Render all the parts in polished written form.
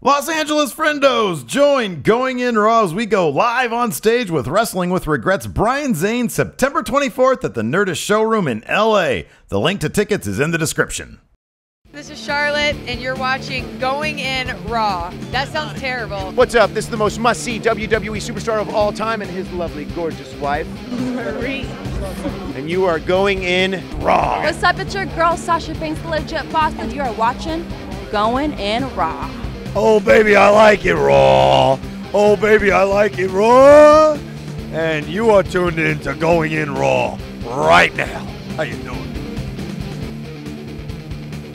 Los Angeles friendos, join Going In Raw as we go live on stage with Wrestling with Regrets Brian Zane September 24th at the Nerdist Showroom in LA. The link to tickets is in the description. This is Charlotte, and you're watching Going In Raw. That sounds terrible. What's up? This is the most must-see WWE superstar of all time and his lovely, gorgeous wife, Marie. and you are going in Raw. What's up? It's your girl, Sasha Banks, the legit boss, and you are watching Going In Raw. Oh, baby, I like it raw. Oh, baby, I like it raw. And you are tuned in to Going In Raw right now. How you doing?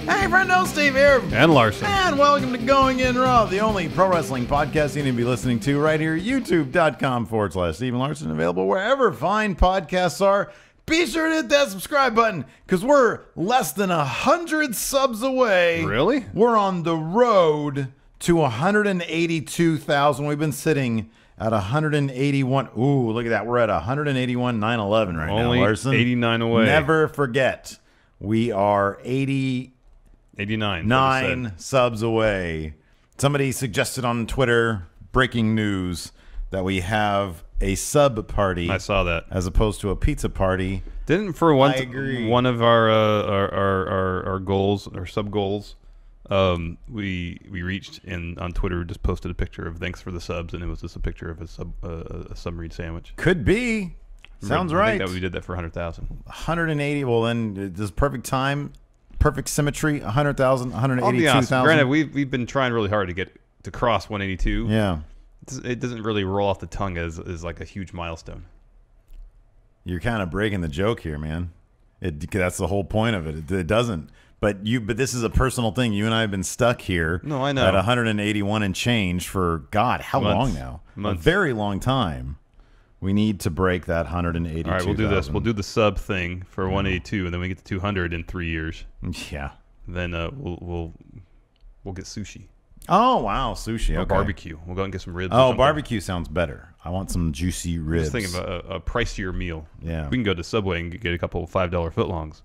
Hey friendo, Steve here. And Larson. And welcome to Going In Raw, the only pro wrestling podcast you need to be listening to right here, youtube.com/Steven Larson, available wherever fine podcasts are. Be sure to hit that subscribe button, because we're less than 100 subs away. Really? We're on the road to 182,000. We've been sitting at 181. Ooh, look at that. We're at 181,911 right Only now, Larson. 89 away. Never forget, we are 89 subs away. Somebody suggested on Twitter, breaking news, that we have a sub party. I saw that. As opposed to a pizza party. Didn't for one I agree. one of our goals or sub goals, we reached and on Twitter just posted a picture of thanks for the subs, and it was just a picture of a submarine sandwich. Could be. Sounds I right. think that we did that for 100,000. 180. Well, then this is perfect time, perfect symmetry. 100,000, I'll be honest. 182,000. Granted, we've been trying really hard to get to cross 182. Yeah. It doesn't really roll off the tongue as like a huge milestone. You're kind of breaking the joke here, man. That's the whole point of it. It doesn't. But this is a personal thing. You and I have been stuck here. No, I know. At 181 and change for, God, how long now? Months. A very long time. We need to break that 182,000. All right, we'll do this. We'll do the sub thing for 182, and then we get to 200 in 3 years. Yeah. Then we'll get sushi. Oh, wow, sushi. Or Okay. barbecue. We'll go and get some ribs. Oh, barbecue sounds better. I want some juicy I'm ribs. just thinking about a pricier meal. Yeah. We can go to Subway and get a couple of $5 footlongs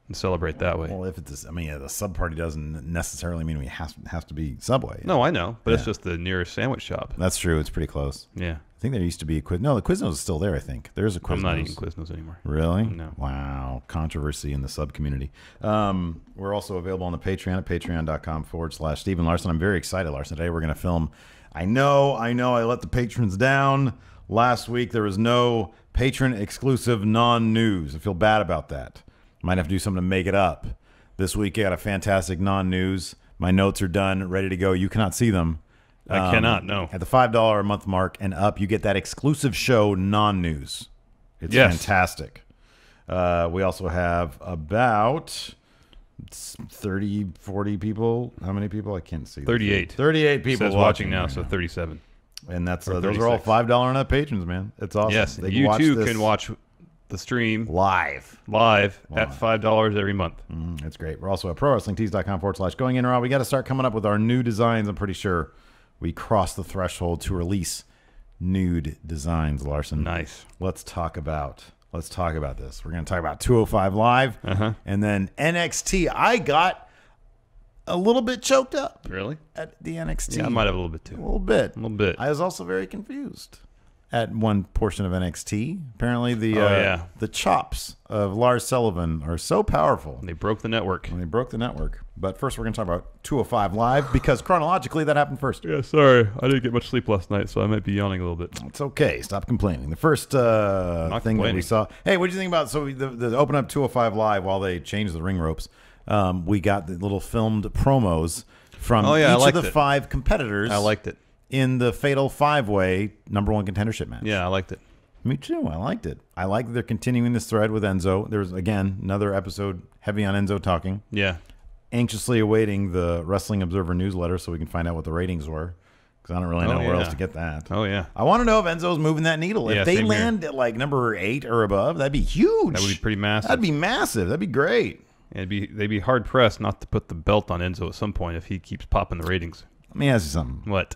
and celebrate that way. Well, if it's, the sub party doesn't necessarily mean we have to be Subway. No, I know, but it's Yeah. just the nearest sandwich shop. That's true. It's pretty close. Yeah. I think there used to be a Quiznos. No, the Quiznos is still there, I think. There's a Quiznos. I'm not eating Quiznos anymore. Really? No. Wow. Controversy in the sub community. We're also available on the Patreon at patreon.com/Steven Larson. I'm very excited, Larson. Today we're going to film. I know I let the patrons down. Last week there was no patron exclusive non-news. I feel bad about that. Might have to do something to make it up. This week I got a fantastic non-news. My notes are done, ready to go. You cannot see them. I cannot, no. At the $5 a month mark and up, you get that exclusive show non-news. It's fantastic. We also have about 30, 40 people. How many people? I can't see. 38. 38 people Says watching now, right so now. 37. And that's Or those are all 36. $5 and up patrons, man. It's awesome. Yes, They you watch too this can watch the stream live. at $5 every month. That's great. We're also at prowrestlingtees.com/Going In Raw. We got to start coming up with our new designs. I'm pretty sure we crossed the threshold to release nude designs, Larson. Nice. Let's talk about this. We're going to talk about 205 Live and then NXT. I got a little bit choked up. Really? At the NXT. Yeah, I might have a little bit too. A little bit. A little bit. I was also very confused at one portion of NXT. Apparently the chops of Lars Sullivan are so powerful. They broke the network. And they broke the network. But first we're going to talk about 205 Live because chronologically that happened first. Yeah, sorry. I didn't get much sleep last night, so I might be yawning a little bit. It's okay. Stop complaining. The first thing that we saw. Hey, what do you think about the open up 205 Live while they changed the ring ropes? We got the little filmed promos from each of the 5 competitors. I liked it. In the fatal 5-way #1 contendership match. Yeah, I liked it. Me too. I liked it. I like that they're continuing this thread with Enzo. There's, again, another episode heavy on Enzo talking. Yeah. Anxiously awaiting the Wrestling Observer newsletter so we can find out what the ratings were. Because I don't really know where else to get that. Oh, yeah. I want to know if Enzo's moving that needle. Yeah, if they same land here. at like number 8 or above, that'd be huge. That would be pretty massive. That'd be massive. That'd be great. They'd be hard pressed not to put the belt on Enzo at some point if he keeps popping the ratings. Let me ask you something. What?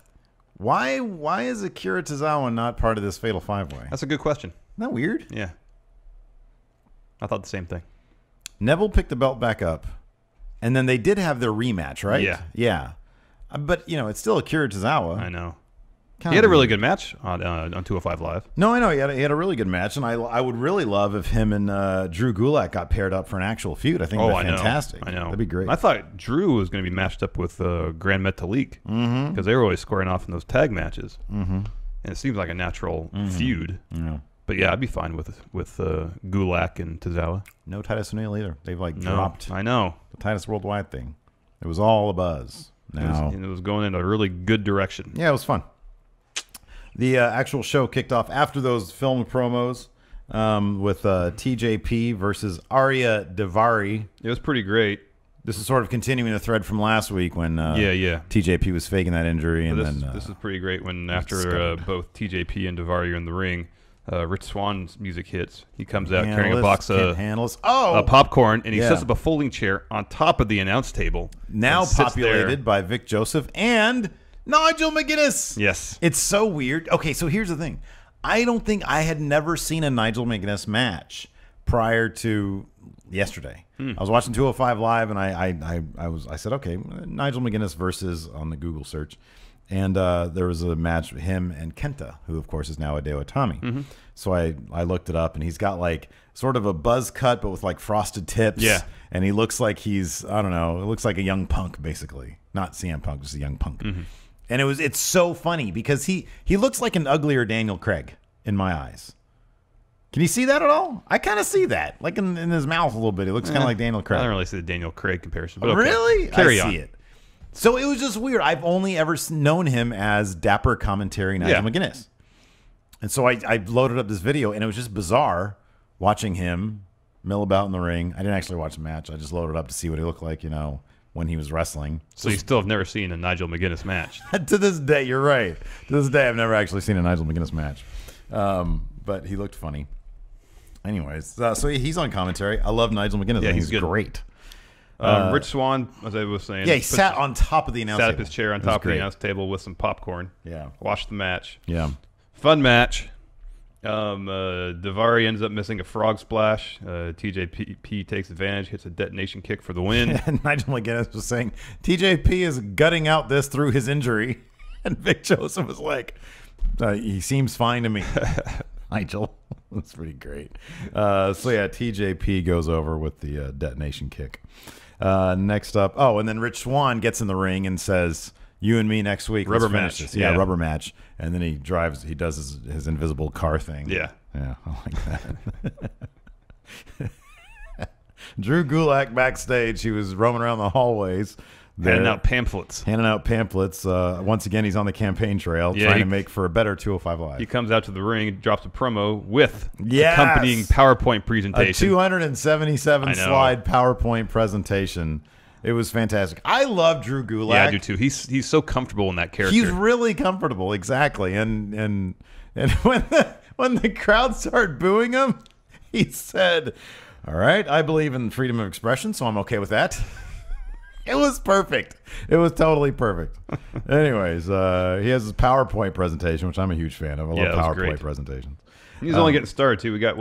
Why is Akira Tozawa not part of this fatal 5-way? That's a good question. Isn't that weird? Yeah. I thought the same thing. Neville picked the belt back up, and then they did have their rematch, right? Yeah. Yeah. But, it's still Akira Tozawa. I know. Kinda He had a really weird. good match on 205 Live. No, I know. He had a really good match, and I would really love if him and Drew Gulak got paired up for an actual feud. I think that'd be fantastic. I know. That'd be great. I thought Drew was going to be matched up with Grand Metalik because they were always squaring off in those tag matches. And it seems like a natural feud. Yeah. But yeah, I'd be fine with Gulak and Tozawa. No Titus O'Neil either. They've dropped I know. the Titus Worldwide thing. It was all a buzz. Now It was going in a really good direction. Yeah, it was fun. The actual show kicked off after those filmed promos with TJP versus Arya Daivari. It was pretty great. This is sort of continuing the thread from last week when TJP was faking that injury. And this is pretty great when after both TJP and Daivari are in the ring, Rich Swann's music hits. He comes out carrying a box of popcorn, and he sets up a folding chair on top of the announce table. Now populated by Vic Joseph and Nigel McGuinness. Yes. It's so weird. Okay, so here's the thing. I don't think I had never seen a Nigel McGuinness match prior to yesterday. I was watching 205 Live, and I said, okay, Nigel McGuinness versus on the Google search. And there was a match with him and Kenta, who, of course, is now Hideo Itami. So I looked it up, and he's got like sort of a buzz cut, but with like frosted tips. Yeah. And he looks like he's, I don't know, it looks like a young Punk, basically. Not CM Punk, just a young Punk. And it's so funny because he looks like an uglier Daniel Craig in my eyes. Can you see that at all? I kind of see that. Like in his mouth a little bit. It looks kind of like Daniel Craig. I don't really see the Daniel Craig comparison. But okay. Really? Carry I on. see it. So it was just weird. I've only ever known him as dapper commentary Nigel McGuinness. And so I loaded up this video, and it was just bizarre watching him mill about in the ring. I didn't actually watch the match. I just loaded up to see what he looked like, when he was wrestling. So you still have never seen a Nigel McGuinness match? To this day, you're right. To this day, I've never actually seen a Nigel McGuinness match. But he looked funny. Anyways, so he's on commentary. I love Nigel McGuinness. Yeah, he's good. Great. Rich Swann, as I was saying, he sat on top of the announce table. Sat up his chair on top of the announce table with some popcorn. Yeah. Watched the match. Yeah. Fun match. Daivari ends up missing a frog splash. TJP takes advantage, hits a detonation kick for the win. And Nigel McGuinness was saying, TJP is gutting out this through his injury. And Vic Joseph was like, he seems fine to me. Nigel. That's pretty great. TJP goes over with the detonation kick. Next up, and then Rich Swann gets in the ring and says, you and me next week. Rubber match. Yeah, rubber match. And then he does his invisible car thing. Yeah. Yeah, I like that. Drew Gulak backstage. He was roaming around the hallways. Handing out pamphlets. Once again, he's on the campaign trail trying to make for a better 205 Live. He comes out to the ring, drops a promo with accompanying PowerPoint presentation. A 277 slide PowerPoint presentation. It was fantastic. I love Drew Gulak. Yeah, I do too. He's so comfortable in that character. He's really comfortable, exactly. And when the crowd started booing him, he said, "All right, I believe in freedom of expression, so I'm okay with that." It was perfect. It was totally perfect. Anyways, he has his PowerPoint presentation, which I'm a huge fan of. I love PowerPoint presentations. He's only getting started too. We got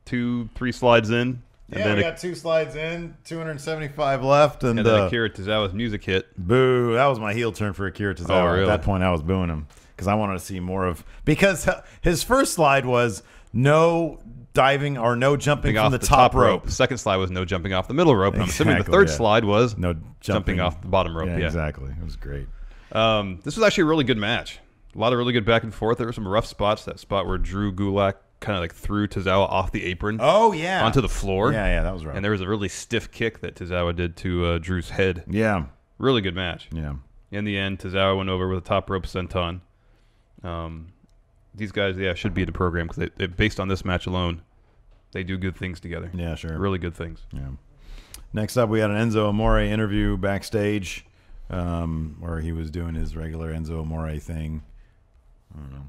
2-3 slides in. And then we got 2 slides in, 275 left, and then Akira Tozawa's music hit. Boo! That was my heel turn for Akira Tozawa. Oh, really? At that point, I was booing him because I wanted to see more of. Because his first slide was no diving or no jumping from the top rope. The second slide was no jumping off the middle rope. And I'm assuming the third slide was no jumping off the bottom rope. Yeah, exactly. It was great. This was actually a really good match. A lot of really good back and forth. There were some rough spots. That spot where Drew Gulak kind of like threw Tozawa off the apron. Oh, yeah. Onto the floor. Yeah, that was rough. And there was a really stiff kick that Tozawa did to Drew's head. Yeah. Really good match. Yeah. In the end, Tozawa went over with a top rope senton. These guys, should be in the program because based on this match alone, they do good things together. Yeah, sure. Really good things. Yeah. Next up, we had an Enzo Amore interview backstage where he was doing his regular Enzo Amore thing. I don't know.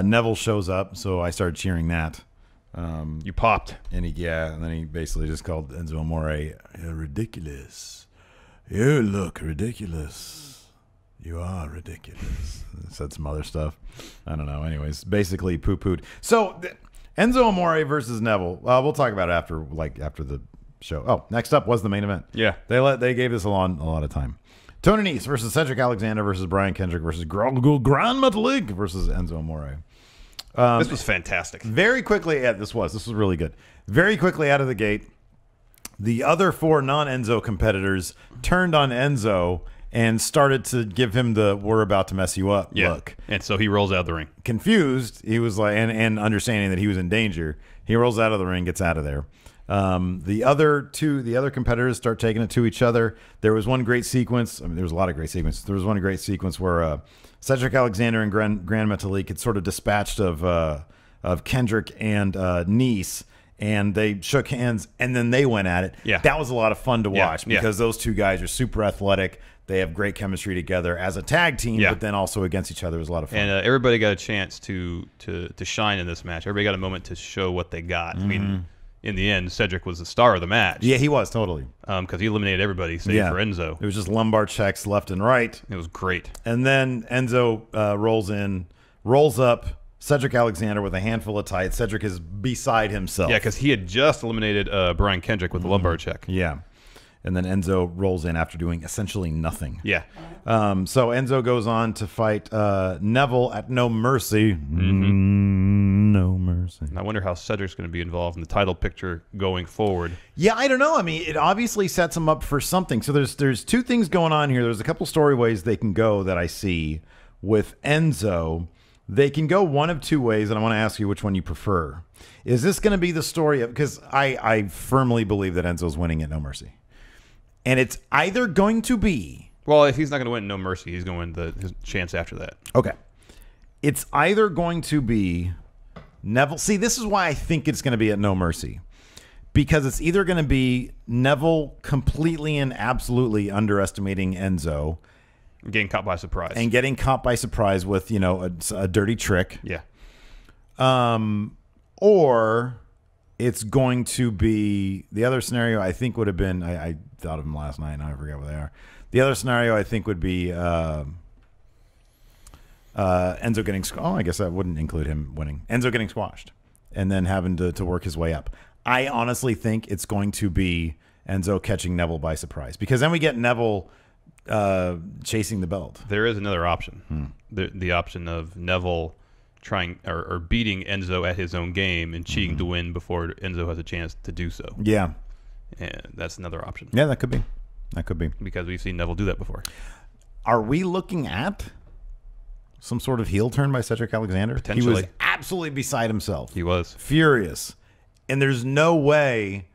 Neville shows up, so I started cheering that. You popped. And then he basically just called Enzo Amore ridiculous. You look ridiculous. You are ridiculous. Said some other stuff. I don't know. Anyways, basically poo-pooed. So Enzo Amore versus Neville. We'll talk about it after the show. Oh, next up was the main event. Yeah. They gave this a lot of time. Tony Nese versus Cedric Alexander versus Brian Kendrick versus Grand Metalik versus Enzo Amore. This was fantastic. Very quickly, this was really good. Very quickly out of the gate, the other 4 non-Enzo competitors turned on Enzo and started to give him the "we're about to mess you up" look. And so he rolls out of the ring. Confused, he was like, and understanding that he was in danger, he rolls out of the ring, gets out of there. The other competitors start taking it to each other. There was one great sequence. I mean, there was a lot of great sequences. There was one great sequence where Cedric Alexander and Grand Metalik had sort of dispatched of Kendrick and Nese. And they shook hands, and then they went at it. Yeah. That was a lot of fun to watch because those two guys are super athletic. They have great chemistry together as a tag team, but then also against each other. It was a lot of fun. And everybody got a chance to shine in this match. Everybody got a moment to show what they got. I mean, in the end, Cedric was the star of the match. Yeah, he was, totally. Because he eliminated everybody save for Enzo. It was just lumbar checks left and right. It was great. And then Enzo rolls up Cedric Alexander with a handful of tights. Cedric is beside himself. Yeah, because he had just eliminated Brian Kendrick with the lumbar check. Yeah. And then Enzo rolls in after doing essentially nothing. Yeah. So Enzo goes on to fight Neville at No Mercy. No Mercy. And I wonder how Cedric's going to be involved in the title picture going forward. Yeah, I don't know. I mean, it obviously sets him up for something. So there's two things going on here. There's a couple story ways they can go that I see with Enzo. They can go one of two ways, and I want to ask you which one you prefer. Is this going to be the story of, because I firmly believe that Enzo's winning at No Mercy. And it's either going to be... Well, if he's not going to win No Mercy, he's going to win his chance after that. Okay. It's either going to be Neville... See, this is why I think it's going to be at No Mercy. Because it's either going to be Neville completely and absolutely underestimating Enzo... Getting caught by surprise. And getting caught by surprise with, a dirty trick. Yeah. Or it's going to be... The other scenario I think would have been... I thought of them last night, and I forget what they are. The other scenario I think would be Enzo getting... Oh, I guess that wouldn't include him winning. Enzo getting squashed and then having to work his way up. I honestly think it's going to be Enzo catching Neville by surprise. Because then we get Neville... chasing the belt. There is another option. The option of Neville trying or beating Enzo at his own game and cheating to win before Enzo has a chance to do so. Yeah. And that's another option. Yeah, that could be. That could be. Because we've seen Neville do that before. Are we looking at some sort of heel turn by Cedric Alexander? Potentially. He was absolutely beside himself. He was. Furious. And there's no way,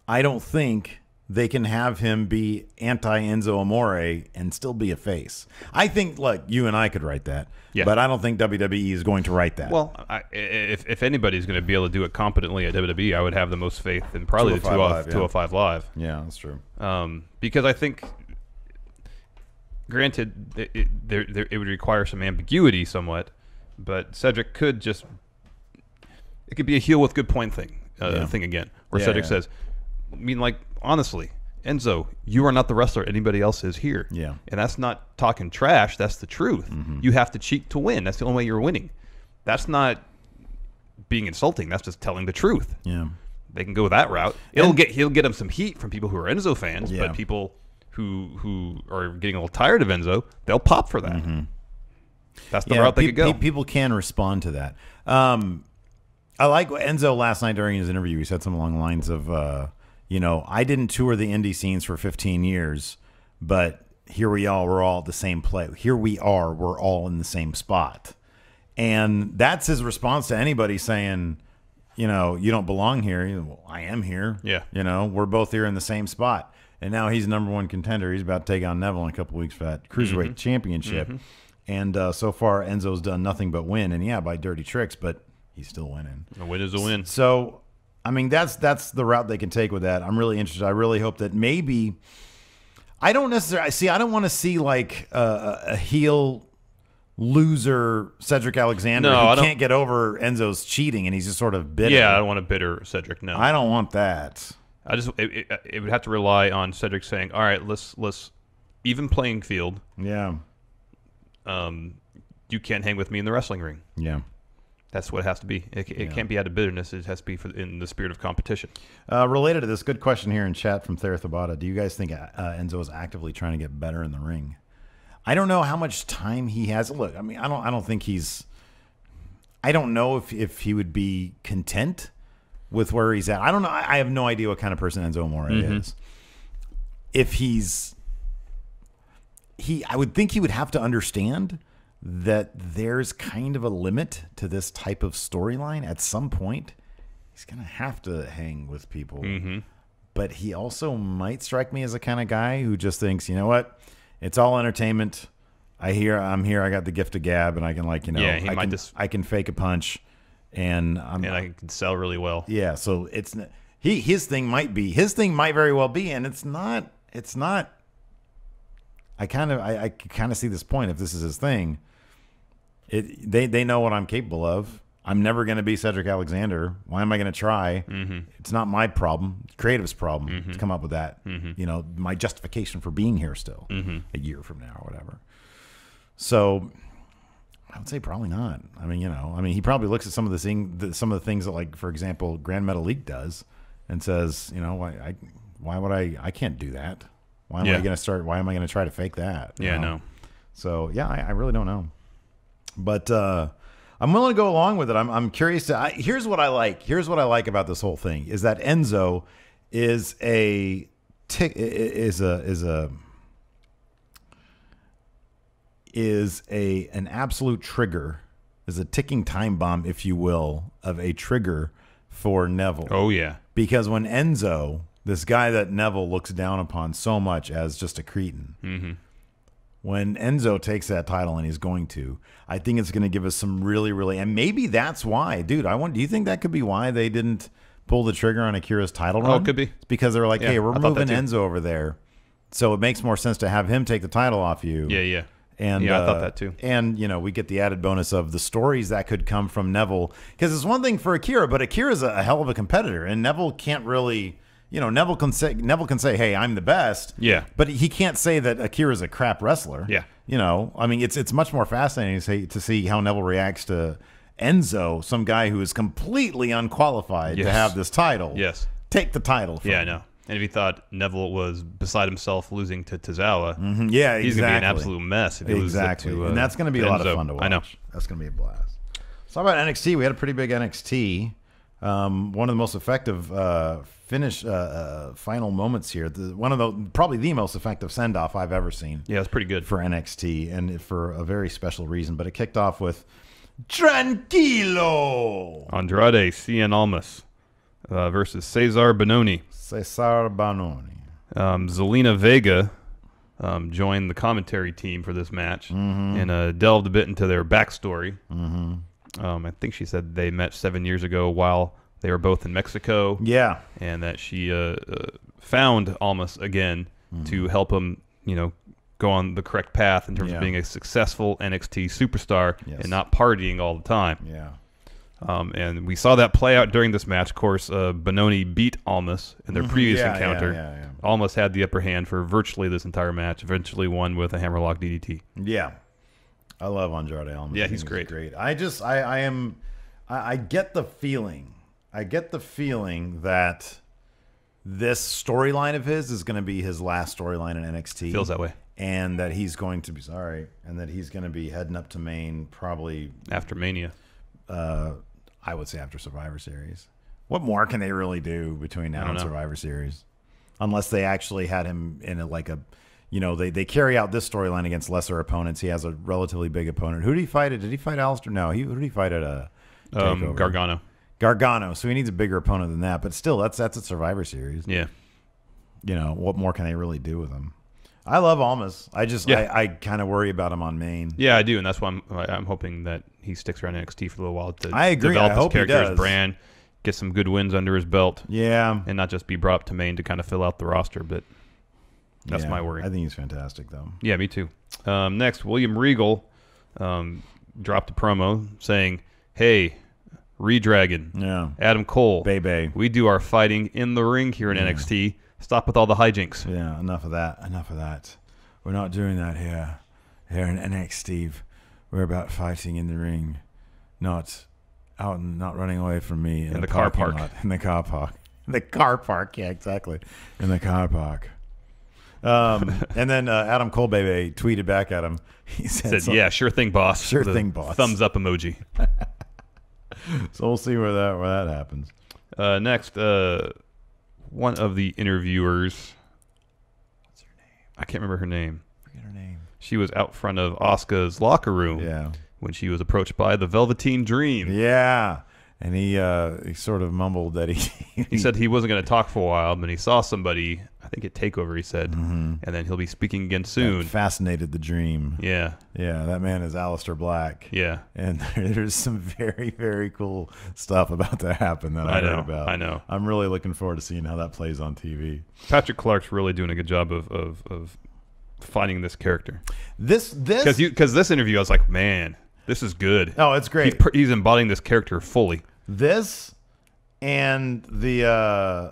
I don't think... they can have him be anti-Enzo Amore and still be a face. I think, look, you and I could write that, but I don't think WWE is going to write that. Well, if anybody's going to be able to do it competently at WWE, I would have the most faith in probably the 205 Live. Yeah, that's true. Because I think, granted, it would require some ambiguity somewhat, but Cedric could just... It could be a heel with good point thing again, where Cedric says... I mean, like, honestly, Enzo, you are not the wrestler anybody else is here. Yeah. And that's not talking trash. That's the truth. You have to cheat to win. That's the only way you're winning. That's not being insulting. That's just telling the truth. Yeah. They can go that route. He'll get him some heat from people who are Enzo fans, but people who are getting a little tired of Enzo, they'll pop for that. That's the route they could go. People can respond to that. I like Enzo last night during his interview. He said something along the lines of, I didn't tour the indie scenes for 15 years, but here we are. We're all at the same place. Here we are. We're all in the same spot. And that's his response to anybody saying, you don't belong here. Well, I am here. Yeah. We're both here in the same spot. And now he's number one contender. He's about to take on Neville in a couple weeks for that Cruiserweight Championship. And so far, Enzo's done nothing but win. And by dirty tricks, but he's still winning. A win is a win. So, I mean, that's the route they can take with that. I'm really interested. I really hope that maybe... I don't necessarily... See, I don't want to see like a heel loser Cedric Alexander who can't get over Enzo's cheating and he's just sort of bitter. Yeah, I don't want a bitter Cedric, no. I don't want that. It would have to rely on Cedric saying, all right, let's even playing field. Yeah. You can't hang with me in the wrestling ring. Yeah. That's what it has to be. It can't be out of bitterness. It has to be in the spirit of competition. Related to this, good question here in chat from Thera Thabata. Do you guys think Enzo is actively trying to get better in the ring? I don't know how much time he has. Look, I mean, I don't think he's. I don't know if he would be content with where he's at. I don't know. I have no idea what kind of person Enzo Amore is. If I would think he would have to understand that there's kind of a limit to this type of storyline. At some point, he's going to have to hang with people. But he also might strike me as the kind of guy who just thinks, you know what? It's all entertainment. I'm here. I got the gift of gab, and I can I can fake a punch, and I can sell really well. Yeah. So his thing might very well be, and it's not. I kind of see this point. If this is his thing, they know what I'm capable of. I'm never going to be Cedric Alexander. Why am I going to try? It's not my problem. Creative's problem to come up with that. You know, my justification for being here still a year from now or whatever. So I would say probably not. I mean, he probably looks at some of the things that, like, for example, Grand Metalik does, and says, you know, why would I can't do that. Why am I going to start? Why am I going to try to fake that? Yeah, no. So yeah, I really don't know. But I'm willing to go along with it. I'm curious to. Here's what I like. Here's what I like about this whole thing is that Enzo is an absolute trigger, is a ticking time bomb, if you will, of a trigger for Neville. Oh yeah. Because when Enzo, this guy that Neville looks down upon so much as just a cretin. When Enzo takes that title, and he's going to, I think it's going to give us some really, really, and maybe that's why, dude. Do you think that could be why they didn't pull the trigger on Akira's title run? Oh, it could be. It's because they were like, hey, we're moving Enzo over there, so it makes more sense to have him take the title off you. Yeah. And I thought that too. And we get the added bonus of the stories that could come from Neville, because it's one thing for Akira, but Akira's a hell of a competitor, and Neville can't really. Neville can say, "Hey, I'm the best." Yeah, but he can't say that Akira's a crap wrestler. Yeah, I mean, it's much more fascinating to see how Neville reacts to Enzo, some guy who is completely unqualified to have this title. Yes, take the title. I know. And if he thought Neville was beside himself losing to Tozawa, yeah, he's going to be an absolute mess if he loses to and that's going to be a lot of fun to watch. I know. That's going to be a blast. So how about NXT? We had a pretty big NXT. One of the most effective final moments here. Probably the most effective send-off I've ever seen. Yeah, it's pretty good for NXT, and for a very special reason. But it kicked off with Tranquilo Andrade Cien Almas versus Cesar Bononi. Zelina Vega joined the commentary team for this match and delved a bit into their backstory. I think she said they met 7 years ago while they were both in Mexico. Yeah. And that she found Almas again to help him, go on the correct path in terms of being a successful NXT superstar and not partying all the time. Yeah. And we saw that play out during this match. Of course, Bononi beat Almas in their previous encounter. Yeah. Almas had the upper hand for virtually this entire match, eventually won with a hammerlock DDT. Yeah. I love Andrade Almas. Yeah, he's great. I get the feeling. I get the feeling that this storyline of his is going to be his last storyline in NXT. Feels that way. And that he's going to be heading up to Maine probably after Mania. I would say after Survivor Series. What more can they really do between now and Survivor Series? Unless they actually had him in they carry out this storyline against lesser opponents. He has a relatively big opponent. Who did he fight? Did he fight Alistair? No. Who did he fight at Gargano. Gargano. So he needs a bigger opponent than that. But still, that's a Survivor Series. Yeah. What more can they really do with him? I love Almas. I kind of worry about him on Maine. Yeah, I do, and that's why I'm hoping that he sticks around NXT for a little while to I agree. develop I his hope character, he does. his brand, get some good wins under his belt. Yeah. And not just be brought up to Maine to kind of fill out the roster, but that's my worry. I think he's fantastic, though. Yeah, me too. Next, William Regal dropped a promo saying, "Hey, Redragon, Adam Cole, Baby, we do our fighting in the ring here in NXT. Stop with all the hijinks." Yeah, enough of that. We're not doing that here in NXT. We're about fighting in the ring, not Out and not running away from me in the car park. In the car park. In the car park, yeah, exactly. In the car park. And then Adam Colbebe tweeted back at him. He said, "Yeah, sure thing, boss. Sure thing, boss. Thumbs up emoji." So we'll see where that happens. Next, one of the interviewers. What's her name? I can't remember her name. Forget her name. She was out front of Asuka's locker room. Yeah. When she was approached by the Velveteen Dream. Yeah. And he sort of mumbled that he said he wasn't going to talk for a while, but he saw somebody, I think at TakeOver, he said, and then he'll be speaking again soon. That fascinated the Dream. Yeah. Yeah, that man is Aleister Black. Yeah. And there's some very, very cool stuff about to happen that I heard about. I know. I'm really looking forward to seeing how that plays on TV. Patrick Clark's really doing a good job of finding this character. Because this interview, I was like, man, this is good. Oh, it's great. He's embodying this character fully. This and the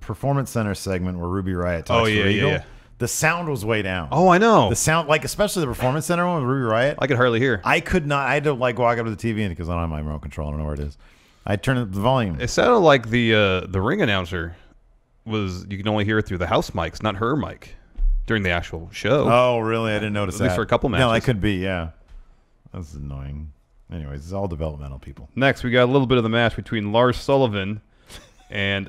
Performance Center segment where Ruby Riott talks to Regal. Yeah. The sound was way down. Oh, I know. The sound, like especially the Performance Center one with Ruby Riott. I could hardly hear. I could not. I had to like walk up to the TV because I don't have my remote control. I don't know where it is. I turned up the volume. It sounded like the ring announcer you can only hear it through the house mics, not her mic, during the actual show. Oh, really? I didn't notice that. At least for a couple matches. No, that could be. Yeah, that's annoying. Anyways, it's all developmental people. Next, we got a little bit of the match between Lars Sullivan and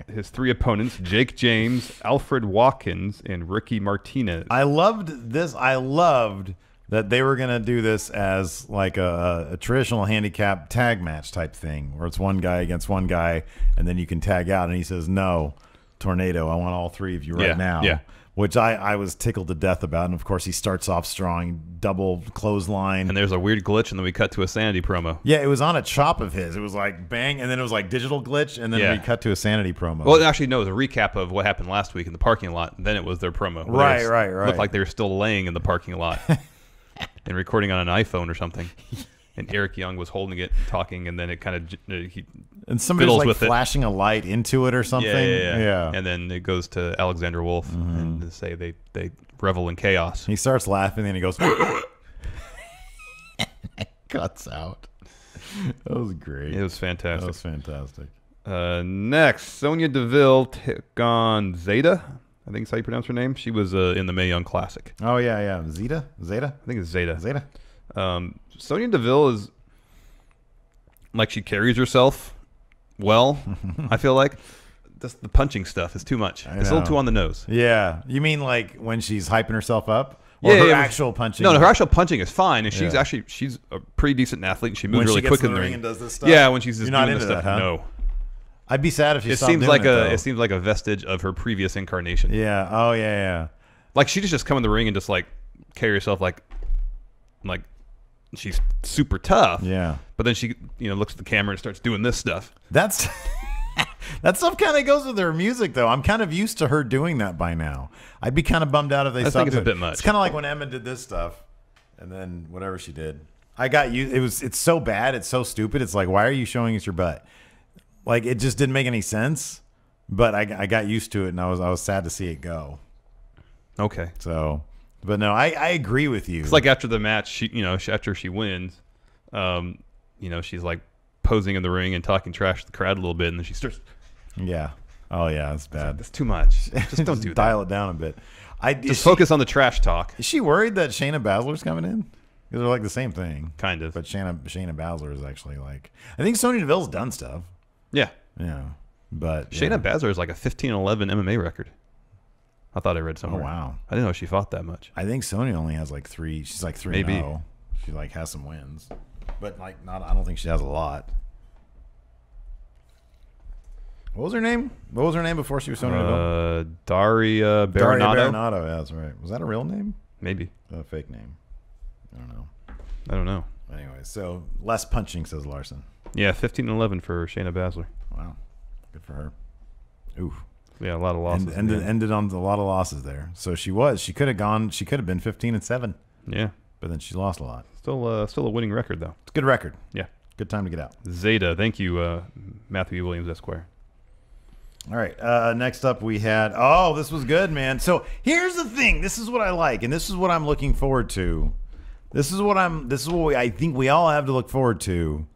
his three opponents, Jake James, Alfred Watkins, and Ricky Martinez. I loved this. I loved that they were going to do this as like a traditional handicap tag match type thing, where it's one guy against one guy, and then you can tag out. And he says, "No, Tornado, I want all three of you right now." Yeah. Which I was tickled to death about. And, of course, he starts off strong, double clothesline. And there's a weird glitch, and then we cut to a Sanity promo. Yeah, it was on a chop of his. It was like bang, and then it was like digital glitch, and then we cut to a Sanity promo. Well, actually, no, it was a recap of what happened last week in the parking lot, and then it was their promo. Right. Looked like they were still laying in the parking lot and recording on an iPhone or something. And Eric Young was holding it, talking, and then it kind of and somebody's like flashing a light into it or something. Yeah. And then it goes to Alexander Wolf and they say they revel in chaos. He starts laughing, and he goes, cuts out. That was great. It was fantastic. That was fantastic. Next, Sonya Deville took on Zeda. I think that's how you pronounce her name. She was in the Mae Young Classic. Oh yeah. Zeda. I think it's Zeda. Zeda. Sonya Deville is like, she carries herself well. I feel like the punching stuff is too much. It's a little too on the nose. Yeah, you mean like when she's hyping herself up, or her actual punching? No, her actual punching is fine, and she's a pretty decent athlete. And she moves really quick in the ring and does this stuff. Yeah, when she's just doing this stuff. Huh? No, I'd be sad if she. It seems like it seems like a vestige of her previous incarnation. Yeah. Oh yeah. Like she just come in the ring and just like carry herself like she's super tough. Yeah. But then she, looks at the camera and starts doing this stuff. That stuff kind of goes with her music, though. I'm kind of used to her doing that by now. I'd be kind of bummed out if they stopped. I think it's a bit much. It's kind of like when Emma did this stuff, and then whatever she did. I got you. It's so bad. It's so stupid. It's like, why are you showing us your butt? Like, it just didn't make any sense. But I got used to it, and I was sad to see it go. Okay. So. But no, I agree with you. It's like after the match, after she wins, she's like posing in the ring and talking trash to the crowd a little bit, and then she starts. Yeah. Oh yeah, that's bad. That's too much. Just don't do that. Dial it down a bit. Just focus on the trash talk. Is she worried that Shayna Baszler's coming in? Because they're like the same thing. Kind of. But Shayna Baszler is actually like, I think Sonya Deville's done stuff. Yeah. Yeah. But Shayna Baszler is like a 15-11 MMA record. I thought I read somewhere. Oh, wow. I didn't know she fought that much. I think Sonya only has like 3. She's like 3-0. Maybe. She like has some wins. But like not. I don't think she has a lot. What was her name? What was her name before she was Sonya Deville? Daria Baronato. Daria Baronato, yeah, that's right. Was that a real name? Maybe. A fake name. I don't know. Anyway, so less punching, says Larson. Yeah, 15-11 for Shayna Baszler. Wow. Good for her. Ooh. Yeah, a lot of losses. Ended on a lot of losses there. So she could have been 15-7. Yeah. But then she lost a lot. Still a winning record, though. It's a good record. Yeah. Good time to get out. Zeda. Thank you, Matthew Williams, Esquire. All right. Next up, we had... this was good, man. So here's the thing. This is what I like, and this is what I'm looking forward to This is what I think we all have to look forward to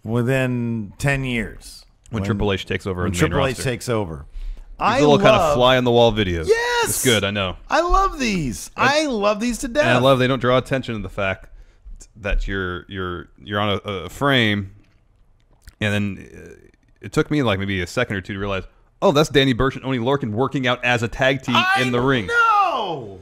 within 10 years. When Triple H takes over. When Triple H takes over. These little kind of fly on the wall videos. Yes, it's good. I know. I love these. I love these to death. And I love they don't draw attention to the fact that you're on a frame, and then it took me like maybe a second or two to realize, oh, that's Danny Burch and Oney Lorcan working out as a tag team in the ring. No.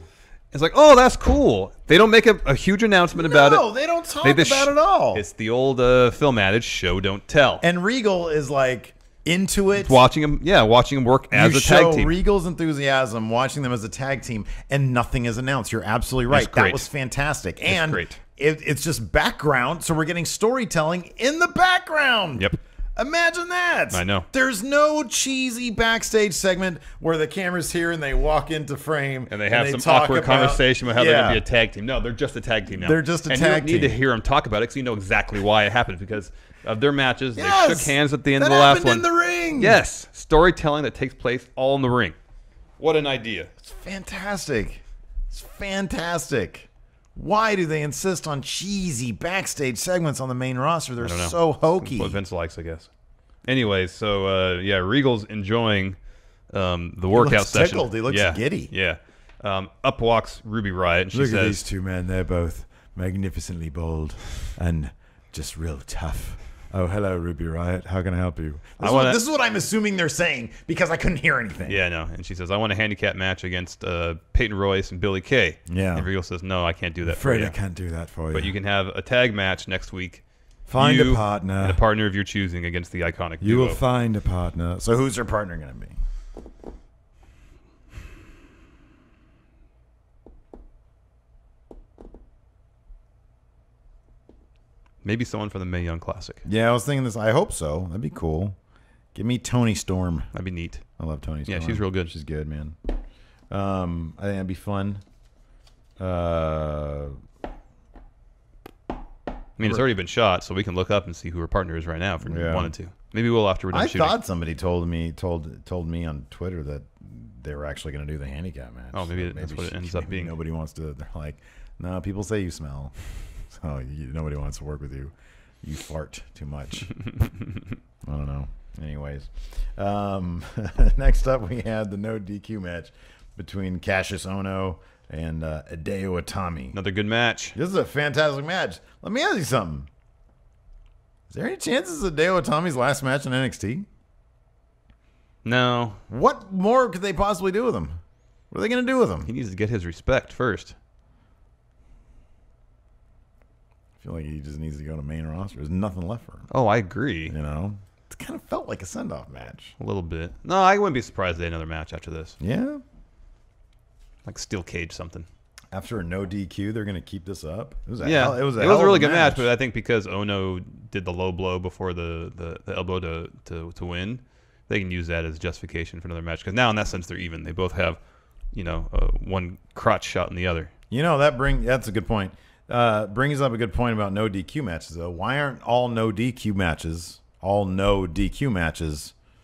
It's like, oh, that's cool. They don't make a huge announcement about it. No, they don't talk about it at all. It's the old film adage, show, don't tell. And Regal is like into it. Watching him work as a tag team. Regal's enthusiasm watching them as a tag team, and nothing is announced. You're absolutely right. That was fantastic. And great. It's just background, so we're getting storytelling in the background. Yep. Imagine that. I know. There's no cheesy backstage segment where the camera's here and they walk into frame and they have some awkward conversation about how they're going to be a tag team. No, they're just a tag team now. They're just a tag team. And you don't need to hear them talk about it because you know exactly why it happened because of their matches. Yes, they shook hands at the end of the last one. In the ring. Yes. Storytelling that takes place all in the ring. What an idea. It's fantastic. It's fantastic. Why do they insist on cheesy backstage segments on the main roster? They're so hokey. What Vince likes, I guess. Anyways, so yeah, Regal's enjoying the workout session. Tickled. He looks giddy. Yeah. Up walks Ruby Riott, and she says, "Look at these two men. They're both magnificently bold and just real tough." Oh, hello, Ruby Riott. How can I help you? This is what I'm assuming they're saying because I couldn't hear anything. Yeah, no. And she says, I want a handicap match against Peyton Royce and Billie Kay. Yeah. And Regal says, no, I can't do that for you. I'm afraid I can't do that for you. But you can have a tag match next week. Find a partner. And a partner of your choosing against the iconic duo. You will find a partner. So who's her partner going to be? Maybe someone for the Mae Young Classic. Yeah, I was thinking this. I hope so. That'd be cool. Give me Toni Storm. That'd be neat. I love Toni Storm. Yeah, she's real good. She's good, man. I think that'd be fun. I mean, it's already been shot, so we can look up and see who her partner is right now if we wanted to. Maybe we'll after we're done shooting. I thought somebody told me on Twitter that they were actually going to do the handicap match. Oh, maybe that's what it ends up being. Nobody wants to. They're like, no, people say you smell. So nobody wants to work with you. You fart too much. I don't know. Anyways, next up we had the no DQ match between Cassius Ohno and Hideo Itami. Another good match. This is a fantastic match. Let me ask you something. Is there any chances of Hideo Itami's last match in NXT? No. What more could they possibly do with him? What are they going to do with him? He needs to get his respect first. I feel like he just needs to go to main roster. There's nothing left for him. Oh, I agree. You know? It kind of felt like a send-off match. A little bit. No, I wouldn't be surprised if they had another match after this. Yeah? Like steel cage something. After a no DQ, they're going to keep this up? It was a really good match, but I think because Ohno did the low blow before the elbow to win, they can use that as justification for another match. Because now, in that sense, they're even. They both have, one crotch shot in the other. That's a good point. Brings up a good point about no DQ matches, though. Why aren't all no DQ matches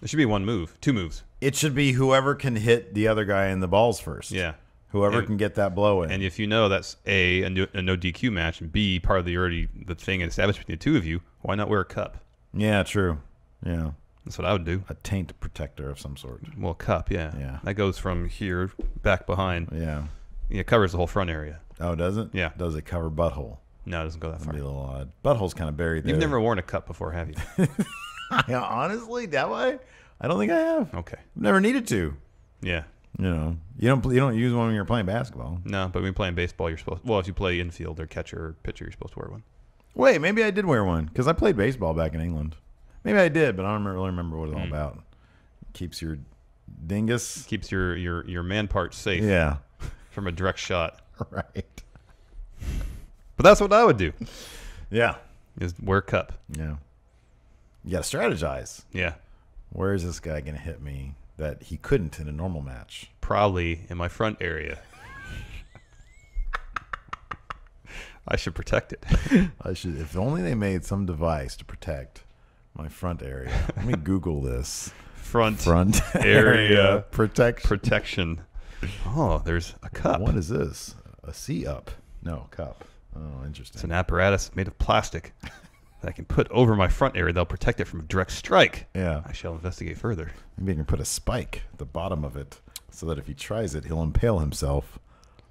There should be one move, two moves. It should be whoever can hit the other guy in the balls first. Yeah. Whoever can get that blow in. And if you know that's a no DQ match, and B, part of the thing established between the two of you, why not wear a cup? Yeah, true. Yeah. That's what I would do. A taint protector of some sort. Well, a cup, yeah. Yeah. That goes from here back behind. Yeah. It covers the whole front area. Oh, does it? Yeah. Does it cover butthole? No, it doesn't go that far. That'd be a little odd. Butthole's kind of buried there. You've never worn a cup before, have you? Yeah, honestly, that way? I don't think I have. Okay. I've never needed to. Yeah. You don't use one when you're playing basketball. No, but when you're playing baseball, you're supposed. Well, if you play infield or catcher or pitcher, you're supposed to wear one. Wait, maybe I did wear one because I played baseball back in England. Maybe I did, but I don't really remember what it's all about. Keeps your dingus. Keeps your man part safe. Yeah. From a direct shot. Right. But that's what I would do. Yeah. Is wear a cup. Yeah. You got to strategize. Yeah. Where is this guy going to hit me that he couldn't in a normal match? Probably in my front area. I should protect it. If only they made some device to protect my front area. Let me Google this. Front area protection. Oh, there's a cup. What is this? A C-up. No, cup. Oh, interesting. It's an apparatus made of plastic that I can put over my front area. They'll protect it from a direct strike. Yeah. I shall investigate further. Maybe you can put a spike at the bottom of it so that if he tries it, he'll impale himself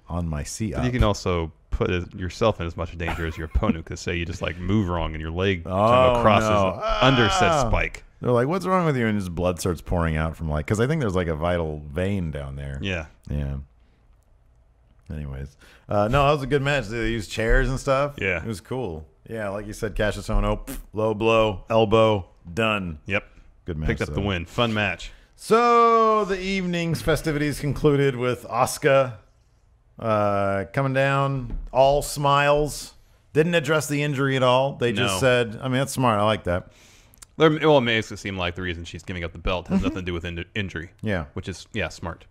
on my seat. But you can also put yourself in as much danger as your opponent, because say you just like move wrong and your leg crosses under said spike. They're like, "What's wrong with you?" And his blood starts pouring out from like, because I think there's like a vital vein down there. Yeah. Yeah. Anyways, no, that was a good match. They used chairs and stuff. Yeah. It was cool. Yeah, like you said, Cassius Ohno, low blow, elbow, done. Yep. Good match. Picked up the win. Fun match. So the evening's festivities concluded with Asuka coming down, all smiles. Didn't address the injury at all. They just said, I mean, that's smart. I like that. Well, it makes it seem like the reason she's giving up the belt has nothing to do with injury. Yeah. Which is, smart.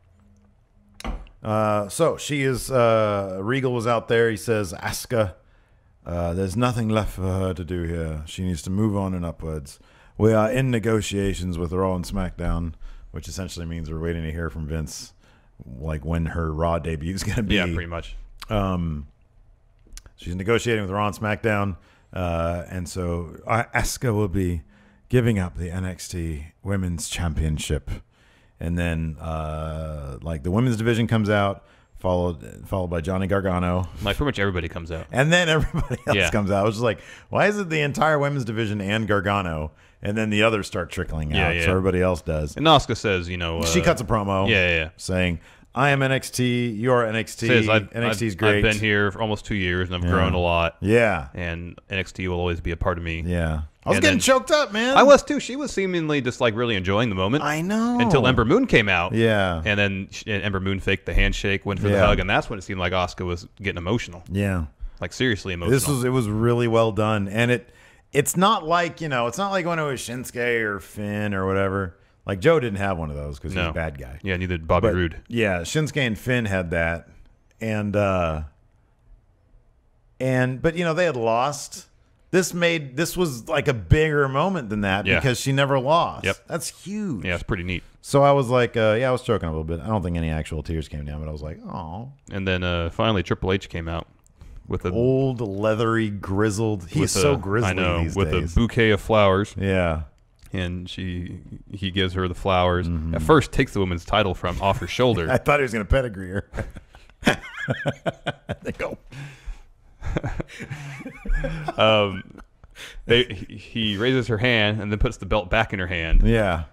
So she is, Regal was out there. He says, Asuka, there's nothing left for her to do here. She needs to move on and upwards. We are in negotiations with Raw and SmackDown, which essentially means we're waiting to hear from Vince, like when her Raw debut is going to be. Yeah, pretty much. She's negotiating with Raw and SmackDown, and so Asuka will be giving up the NXT Women's Championship, and then like the women's division comes out, followed by Johnny Gargano. Like pretty much everybody comes out, and then everybody else comes out. I was just like, why is it the entire women's division and Gargano, and then the others start trickling out? So everybody else does. And Asuka says, she cuts a promo, saying, I am NXT, you're NXT. Says, NXT's great. I've been here for almost 2 years, and I've grown a lot. Yeah. And NXT will always be a part of me. Yeah. I was getting choked up, man. I was, too. She was seemingly just, like, really enjoying the moment. I know. Until Ember Moon came out. Yeah. And then Ember Moon faked the handshake, went for the hug, and that's when it seemed like Asuka was getting emotional. Yeah. Like, seriously emotional. It was really well done. And it's not like, it's not like when it was Shinsuke or Finn or whatever. Like, Joe didn't have one of those because he's a bad guy. Yeah, neither did Bobby Roode. Yeah, Shinsuke and Finn had that. But they had lost. This was like a bigger moment than that because she never lost. Yep. That's huge. Yeah, it's pretty neat. So I was like, I was choking a little bit. I don't think any actual tears came down, but I was like, oh. And then finally Triple H came out with a old, leathery, grizzled. He's so grizzly these with days. A bouquet of flowers. Yeah. And he gives her the flowers. At first, takes the woman's title off her shoulder. I thought he was going to pedigree her. They go. He raises her hand and then puts the belt back in her hand. Yeah.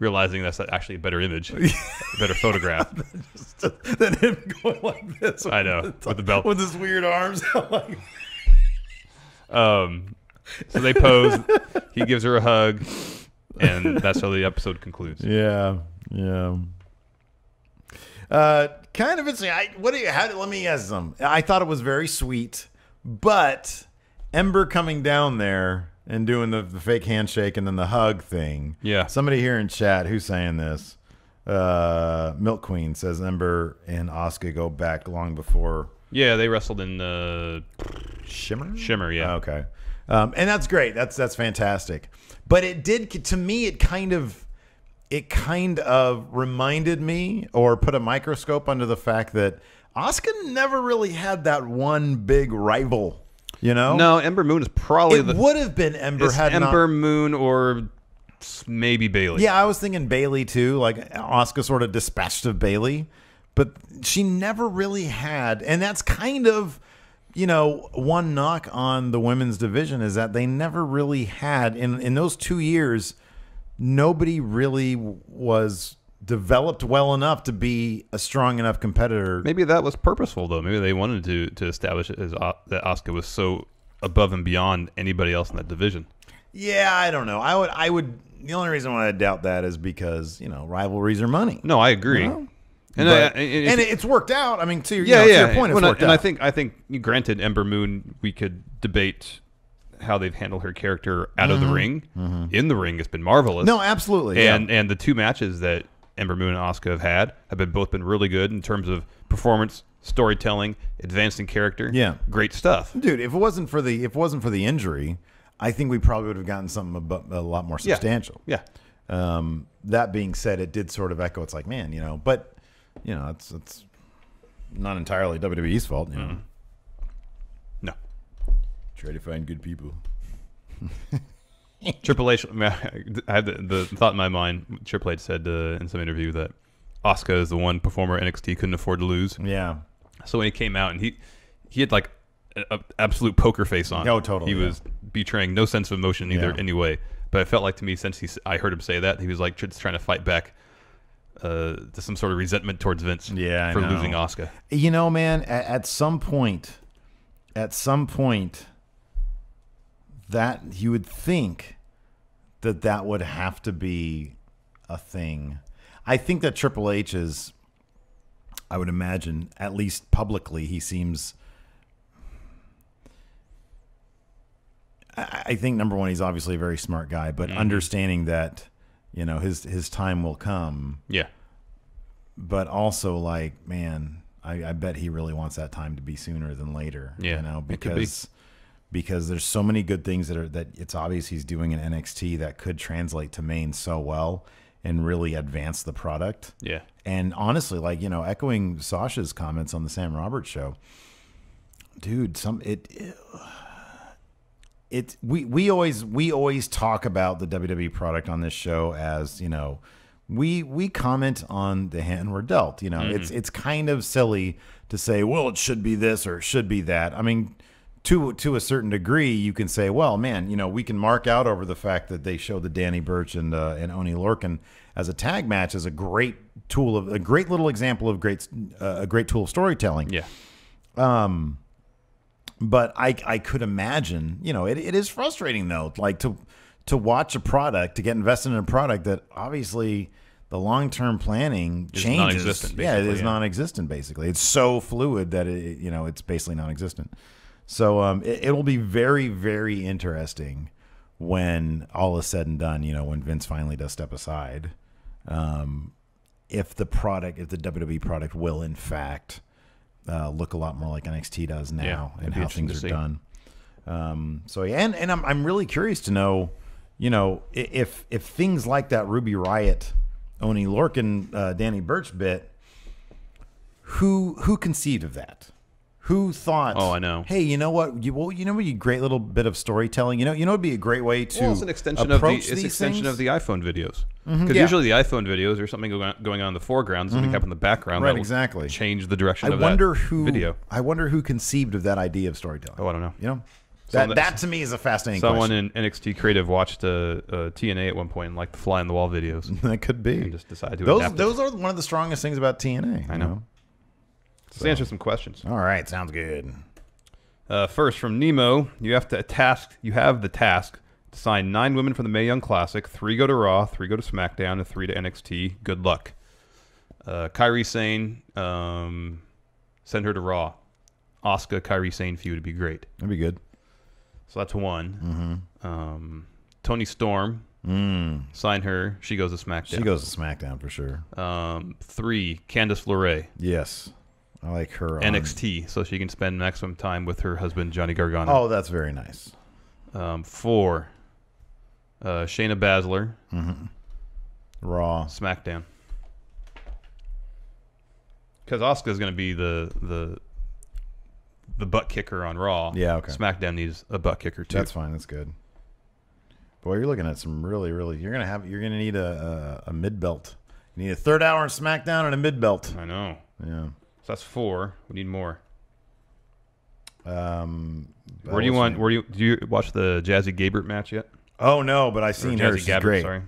Realizing that's actually a better image, a better photograph than him going like this. I know, with the belt. With his weird arms. So they pose. He gives her a hug, and that's how the episode concludes. Yeah, yeah. Kind of interesting. Let me ask some. I thought it was very sweet, but Ember coming down there and doing the fake handshake and then the hug thing. Yeah. Somebody here in chat, who's saying this? Milk Queen says Ember and Asuka go back long before. Yeah, they wrestled in Shimmer. Shimmer, yeah. Okay. And that's great. That's fantastic. But it did, to me, it kind of reminded me or put a microscope under the fact that Asuka never really had that one big rival. No, Ember Moon is probably would have been Ember had Ember Moon or maybe Bayley. Yeah, I was thinking Bayley too. Like Asuka sort of dispatched of Bayley, but she never really had, and that's kind of. One knock on the women's division is that they never really had, in those 2 years, nobody really was developed well enough to be a strong enough competitor. Maybe that was purposeful, though. Maybe they wanted to establish it as that Asuka was so above and beyond anybody else in that division. Yeah, I don't know. I would. The only reason why I doubt that is because, rivalries are money. No, I agree. And it's worked out. I mean, to your point, it's worked out. And I think, granted, Ember Moon, we could debate how they've handled her character out of the ring. In the ring, it's been marvelous. No, absolutely. And the two matches that Ember Moon and Asuka have both been really good in terms of performance, storytelling, advancing character. Yeah, great stuff, dude. If it wasn't for the injury, I think we probably would have gotten something a lot more substantial. Yeah. That being said, it did sort of echo. It's like, man, but. It's not entirely WWE's fault. Try to find good people. Triple H, I had the thought in my mind. Triple H said in some interview that Asuka is the one performer NXT couldn't afford to lose. Yeah. So when he came out and he had like an absolute poker face on. Oh, totally. He was betraying no sense of emotion either anyway. But it felt like to me since I heard him say that, he was like just trying to fight back to some sort of resentment towards Vince for losing Asuka. You know, man, at some point, that you would think that would have to be a thing. I think that Triple H is, I would imagine, at least publicly, he seems... I think, number one, he's obviously a very smart guy, but understanding that, you know, his time will come. Yeah. But also, like, man, I bet he really wants that time to be sooner than later. Yeah, you know, because there's so many good things that it's obvious he's doing in NXT that could translate to main so well and really advance the product. Yeah. And honestly, like, you know, echoing Sasha's comments on the Sam Roberts show, dude, we always talk about the WWE product on this show as, you know, we comment on the hand we're dealt. You know, it's kind of silly to say, well, it should be this or it should be that. I mean, to a certain degree, you can say, well, man, you know, we can mark out over the fact that they showed the Danny Burch and Oney Lorcan as a tag match as a great little example of a great tool of storytelling. Yeah. But I could imagine, you know, it is frustrating though, like to watch a product, to get invested in a product that obviously the long-term planning changes. Non-existent, yeah, it is non-existent basically. It's so fluid that it's basically non-existent. So it will be very, very interesting when all is said and done, you know, when Vince finally does step aside, if the WWE product will in fact look a lot more like NXT does now, and how things are done. So yeah, and I'm really curious to know, you know, if things like that Ruby Riott, Oney Lorcan, Danny Burch bit, who conceived of that? Who thought? Oh, I know. Hey, you know what? A great little bit of storytelling. You know, it'd be a great way to. Well, it's an extension of the iPhone videos. Because usually the iPhone videos are something going on in the foreground, something up in the background. Right, that exactly. Change the direction of that video. I wonder who conceived of that idea of storytelling. Oh, I don't know. You know, that to me is a fascinating. Someone question. in NXT Creative watched TNA at one point and liked the fly on the wall videos. That could be. And just decided to adapt those are one of the strongest things about TNA. I know. Let's answer some questions. All right, sounds good. First, from Nemo, you have the task to sign 9 women for the Mae Young Classic. 3 go to Raw, 3 go to SmackDown, and 3 to NXT. Good luck. Kairi Sane, send her to Raw. Asuka, Kairi Sane feud would be great. That'd be good. So that's 1. Toni Storm, sign her. She goes to SmackDown. She goes to SmackDown for sure. 3, Candice LeRae. Yes. I like her NXT, so she can spend maximum time with her husband, Johnny Gargano. Oh, that's very nice. 4, Shayna Baszler. Raw. SmackDown. Because Asuka is going to be the butt kicker on Raw. Yeah, okay. SmackDown needs a butt kicker too. That's fine. That's good. Boy, you're looking at some really, really. You're gonna need a mid belt. You need a 3rd hour in SmackDown and a mid belt. I know. Yeah. So that's 4. We need more. Do you watch the Jazzy Gabert match yet? Oh no, but I've seen her. She's great. Sorry.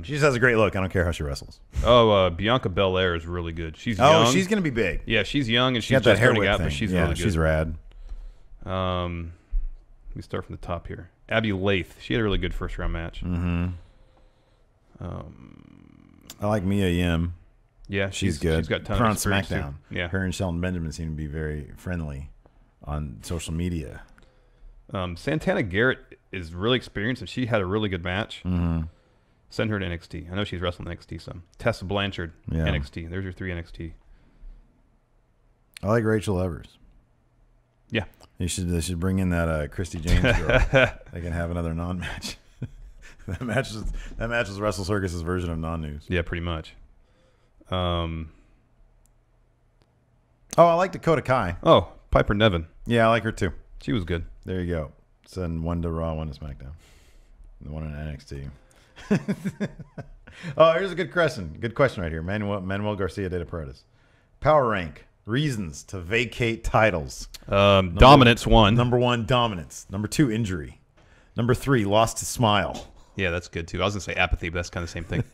She just has a great look. I don't care how she wrestles. Oh, Bianca Belair is really good. She's young. Oh, she's gonna be big. Yeah, she's young and she's got that just hair turning out, thing. but she's yeah, really good. She's rad. Let me start from the top here. Abby Lath. She had a really good first round match. I like Mia Yim. Yeah, she's good. She's got a ton her of on experience SmackDown. Too. Yeah, her and Shelton Benjamin seem to be very friendly on social media. Santana Garrett is really experienced, and she had a really good match. Send her to NXT. I know she's wrestling NXT some. Tessa Blanchard, NXT. There's your 3 NXT. I like Rachel Evers. Yeah, they should bring in that Christy James girl. They can have another non-match. that match was Wrestle Circus's version of non-news. Yeah, pretty much. I like Dakota Kai. Oh, Piper Nevin. Yeah, I like her too. She was good. There you go. Send one to Raw, one to SmackDown, and one in NXT. Oh, here's a good question. Good question right here. Manuel Garcia de Paredes. Power rank. Reasons to vacate titles. Dominance 1. Number 1, dominance. Number 2, injury. Number 3, lost to smile. Yeah, that's good too. I was going to say apathy, but that's kind of the same thing.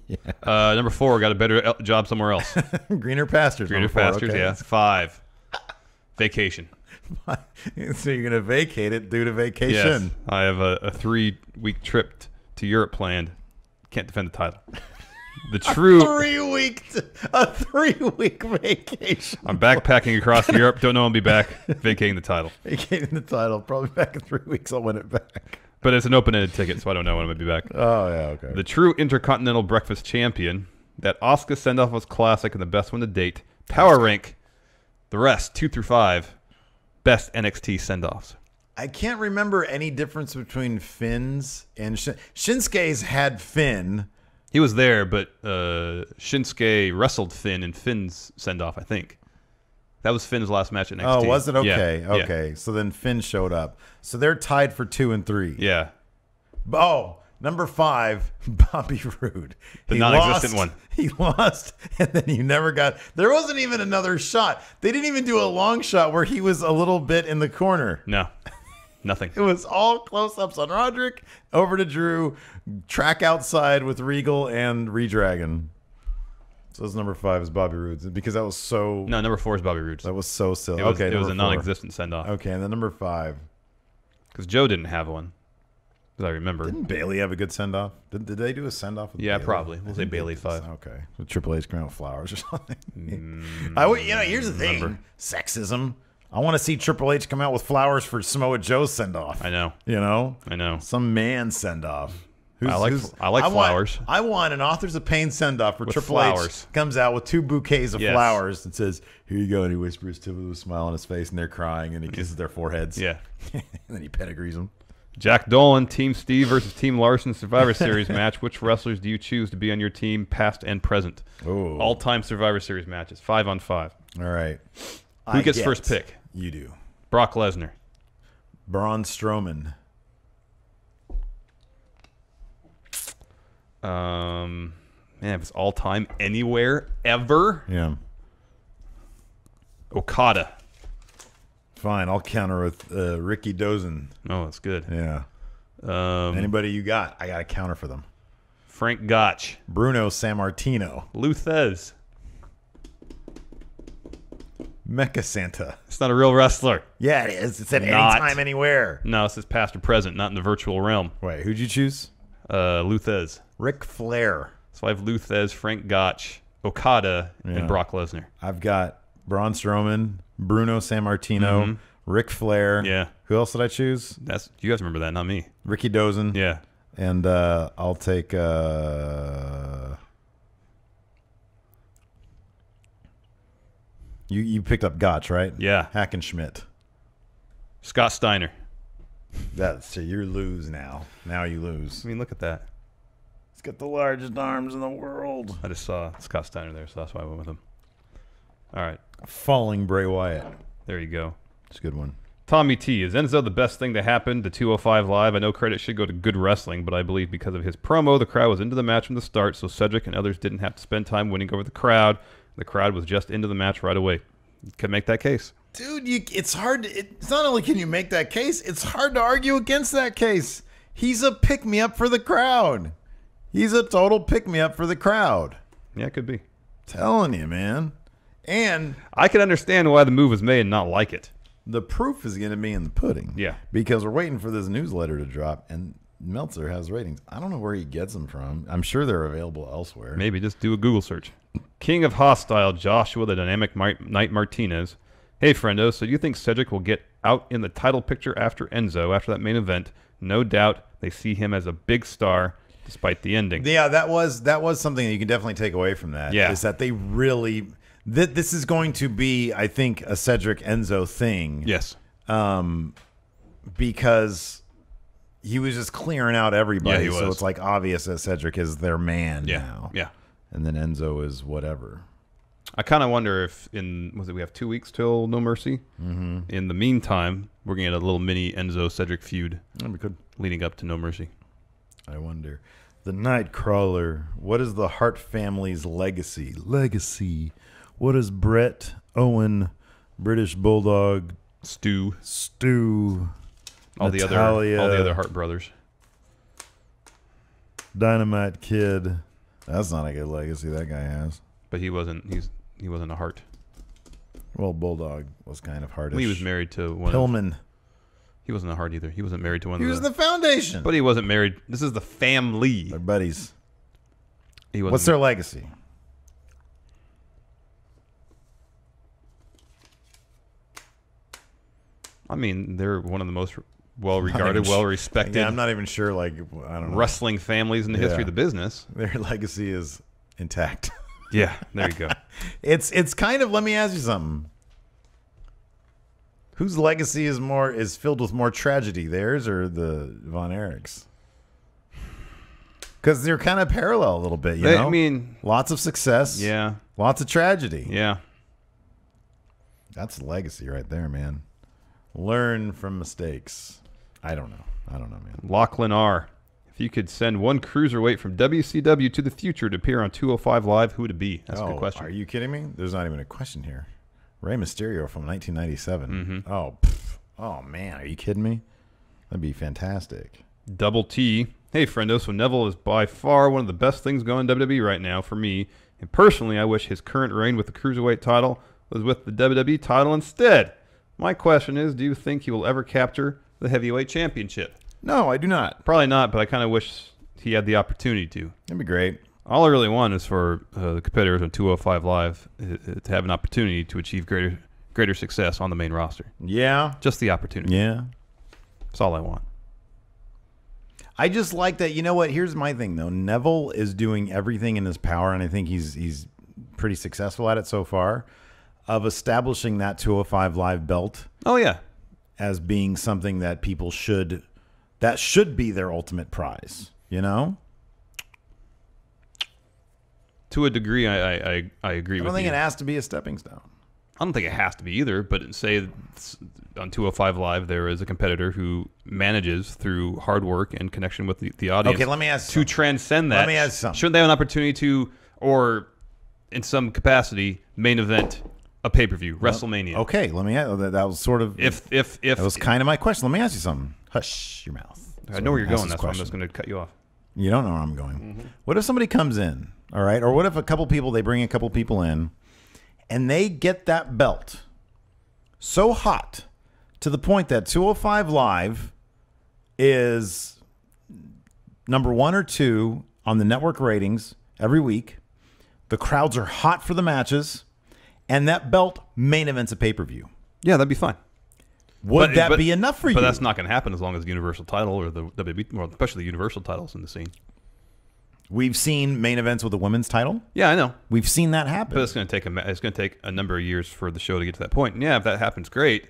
Yeah. Number 4, got a better job somewhere else. Greener pastures. Greener pastures, okay. Yeah. 5, vacation. So you're going to vacate it due to vacation. Yes. I have a 3-week trip to Europe planned. Can't defend the title. The true a 3-week vacation. I'm backpacking across Europe. Don't know I'll be back. Vacating the title. Vacating the title. Probably back in 3 weeks. I'll win it back. But it's an open-ended ticket, so I don't know when I'm going to be back. Oh, yeah, okay. The true Intercontinental Breakfast Champion. That Asuka send-off was classic and the best one to date. Power rank. The rest, 2 through 5. Best NXT send-offs. I can't remember any difference between Finn's and Shinsuke's had Finn. He was there, but Shinsuke wrestled Finn in Finn's send-off, I think. That was Finn's last match at NXT. Oh, was it? Okay, yeah. okay. Yeah. So then Finn showed up. So they're tied for 2 and 3. Yeah. Oh, number 5, Bobby Roode. The non-existent one. He lost, and then he never got... There wasn't even another shot. They didn't even do a long shot where he was a little bit in the corner. No. Nothing. It was all close-ups on Roderick, over to Drew, track outside with Regal and Redragon. So that's number 5 is Bobby Roode because that was so... No, number 4 is Bobby Roode. That was so silly. It was a non-existent send-off. Okay, and then number 5. Because Joe didn't have one, as I remember. Didn't Bailey have a good send-off? Did they do a send-off? Yeah, Bailey? probably. We'll say Bailey 5. Okay. So Triple H came out with flowers or something. Here's the thing. Sexism. I want to see Triple H come out with flowers for Samoa Joe's send-off. I know. You know? I know. Some man send-off. I like flowers. I want an Authors of Pain send-off for Triple H. Comes out with 2 bouquets of flowers and says, "Here you go." And he whispers to them with a smile on his face, and they're crying, and he kisses their foreheads. Yeah. And then he pedigrees them. Jack Dolan, Team Steve versus Team Larson Survivor Series match. Which wrestlers do you choose to be on your team, past and present? Oh. All-time Survivor Series matches, 5 on 5. All right. Who gets first pick? You do. Brock Lesnar. Braun Strowman. Man, if it's all time, anywhere, ever. Yeah. Okada. Fine, I'll counter with Ricky Dozen. Oh, that's good. Yeah. Anybody you got? I got a counter for them. Frank Gotch. Bruno Sammartino. Lou Thez. Mecha Santa. It's not a real wrestler. Yeah, it is. It's at anytime, anywhere. No, it says past or present, not in the virtual realm. Wait, who'd you choose? Lou Thez. Ric Flair. So I have Lou Thez, Frank Gotch, Okada, and Brock Lesnar. I've got Braun Strowman, Bruno Sammartino, Ric Flair. Yeah. Who else did I choose? You guys remember that, not me. Ricky Dozen. Yeah. And I'll take... You picked up Gotch, right? Yeah. Hackenschmidt. Scott Steiner. So you lose now. Now you lose. I mean, look at that. He's got the largest arms in the world. I just saw Scott Steiner there, so that's why I went with him. All right. Falling Bray Wyatt. There you go. It's a good one. Tommy T. Is Enzo the best thing to happen to 205 Live? I know credit should go to Good Wrestling, but I believe because of his promo, the crowd was into the match from the start, so Cedric and others didn't have to spend time winning over the crowd. The crowd was just into the match right away. You can make that case. Dude, it's hard. It's not only can you make that case, it's hard to argue against that case. He's a pick-me-up for the crowd. He's a total pick-me-up for the crowd. Yeah, it could be. Telling you, man. And I can understand why the move was made and not like it. The proof is going to be in the pudding. Yeah. Because we're waiting for this newsletter to drop, and Meltzer has ratings. I don't know where he gets them from. I'm sure they're available elsewhere. Maybe just do a Google search. King of Hostile, Joshua the Dynamic Knight Martinez. Hey, friendo, so you think Cedric will get out in the title picture after Enzo, after that main event? No doubt they see him as a big star despite the ending. Yeah, that was something that you can definitely take away from that. Yeah. Is that they really... This is going to be, I think, a Cedric Enzo thing. Yes. Because he was just clearing out everybody. Yeah, he was. So it's like obvious that Cedric is their man now. Yeah. And then Enzo is whatever. I kind of wonder if we have 2 weeks till No Mercy. In the meantime, we're gonna get a little mini Enzo Cedric feud. That'd be good. Leading up to No Mercy. I wonder. The Nightcrawler. What is the Hart family's legacy? What is Brett, Owen, British Bulldog, Stu, all Natalia, all the other Hart brothers, Dynamite Kid? That's not a good legacy that guy has. But he wasn't. He wasn't a Hart. Well, Bulldog was kind of Hartish. Well, he was married to one. Pillman. He wasn't a Hart either. He wasn't married to one. He was in the Foundation. But he wasn't married. This is the family. They're buddies. What's their legacy? I mean, they're one of the most well-regarded, well-respected. Yeah, I'm not even sure. Like, I don't know. Wrestling families in the history of the business. Their legacy is intact. Yeah, there you go. It's kind of. Let me ask you something. Whose legacy is filled with more tragedy, theirs or the Von Erichs? Because they're kind of parallel a little bit, you know? I mean, lots of success. Yeah. Lots of tragedy. Yeah. That's legacy right there, man. Learn from mistakes. I don't know, man. Lachlan R. If you could send one cruiserweight from WCW to the future to appear on 205 Live, who would it be? That's a good question. Are you kidding me? There's not even a question here. Rey Mysterio from 1997. Oh, man. Are you kidding me? That'd be fantastic. Double T. Hey, friendo. So Neville is by far one of the best things going in WWE right now for me. And personally, I wish his current reign with the Cruiserweight title was with the WWE title instead. My question is, do you think he will ever capture the Heavyweight Championship? No, I do not. Probably not, but I kind of wish he had the opportunity to. That'd be great. All I really want is for the competitors on 205 Live to have an opportunity to achieve greater success on the main roster. Yeah. Just the opportunity. Yeah. That's all I want. I just like that. You know what? Here's my thing, though. Neville is doing everything in his power, and I think he's pretty successful at it so far, of establishing that 205 Live belt. Oh, yeah. As being something that people should be their ultimate prize, you know? To a degree, I agree with you. I don't think it has to be a stepping stone. I don't think it has to be either, but say on 205 Live there is a competitor who manages through hard work and connection with the audience. Okay, let me ask to transcend that. Let me ask something. Shouldn't they have an opportunity to, or in some capacity, main event a pay-per-view, WrestleMania? Okay, let me ask. That was sort of if that was kind of my question. Let me ask you something. Hush your mouth. I know where you're going. That's why I'm just going to cut you off. You don't know where I'm going. What if somebody comes in, all right? Or what if they bring a couple people in, and they get that belt so hot to the point that 205 Live is number 1 or 2 on the network ratings every week. The crowds are hot for the matches, and that belt main events a pay-per-view. Yeah, that'd be fine. Would that be enough for you? But that's not going to happen as long as the Universal title or the WWE, well, especially the Universal title's in the scene. We've seen main events with a women's title. Yeah, I know. We've seen that happen. But it's going to take a number of years for the show to get to that point. And yeah, if that happens, great.